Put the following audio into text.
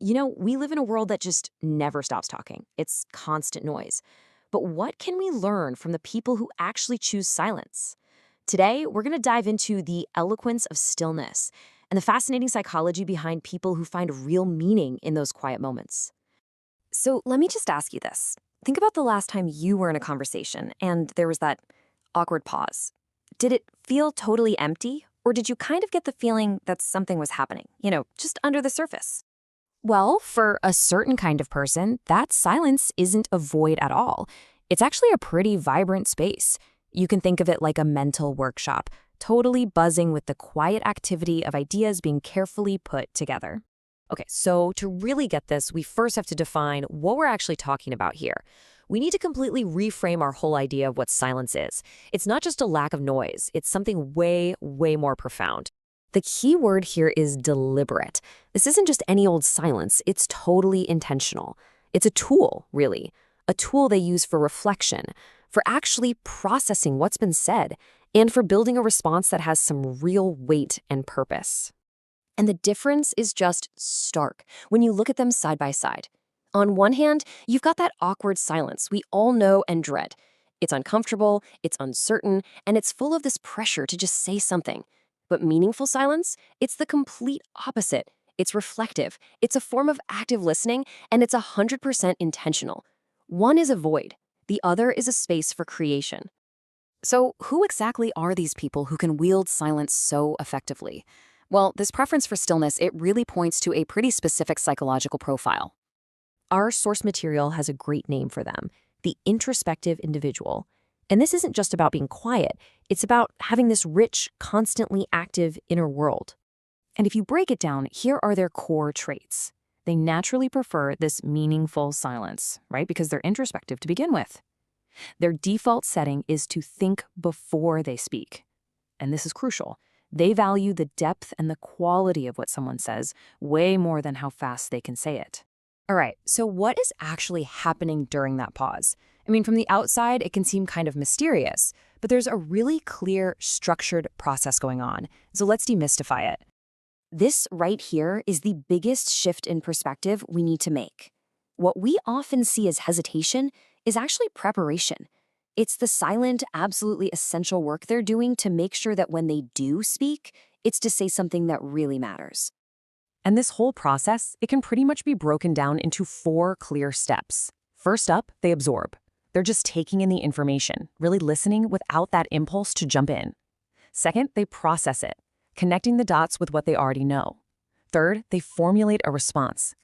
We live in a world that just never stops talking. It's constant noise. But what can we learn from the people who actually choose silence? Today, we're going to dive into the eloquence of stillness and the fascinating psychology behind people who find real meaning in those quiet moments. So let me just ask you this. Think about the last time you were in a conversation and there was that awkward pause. Did it feel totally empty, or did you kind of get the feeling that something was happening, just under the surface? Well, for a certain kind of person, that silence isn't a void at all. It's actually a pretty vibrant space. You can think of it like a mental workshop, totally buzzing with the quiet activity of ideas being carefully put together. Okay, so to really get this, we first have to define what we're actually talking about here. We need to completely reframe our whole idea of what silence is. It's not just a lack of noise, it's something way, way more profound. The key word here is deliberate. This isn't just any old silence, it's totally intentional. It's a tool, really. A tool they use for reflection, for actually processing what's been said, and for building a response that has some real weight and purpose. And the difference is just stark when you look at them side by side. On one hand, you've got that awkward silence we all know and dread. It's uncomfortable, it's uncertain, and it's full of this pressure to just say something. But meaningful silence, it's the complete opposite. It's reflective, it's a form of active listening, and it's 100% intentional. One is a void, the other is a space for creation. So, who exactly are these people who can wield silence so effectively? Well, this preference for stillness, it really points to a pretty specific psychological profile. Our source material has a great name for them, the introspective individual. And this isn't just about being quiet, it's about having this rich, constantly active inner world. And if you break it down, here are their core traits. They naturally prefer this meaningful silence, right? Because they're introspective to begin with. Their default setting is to think before they speak. And this is crucial. They value the depth and the quality of what someone says way more than how fast they can say it. All right, so what is actually happening during that pause? I mean, from the outside, it can seem kind of mysterious, but there's a really clear, structured process going on. So let's demystify it. This right here is the biggest shift in perspective we need to make. What we often see as hesitation is actually preparation. It's the silent, absolutely essential work they're doing to make sure that when they do speak, it's to say something that really matters. And this whole process, it can pretty much be broken down into 4 clear steps. First up, they absorb. They're just taking in the information, really listening without that impulse to jump in. Second, they process it, connecting the dots with what they already know. Third, they formulate a response,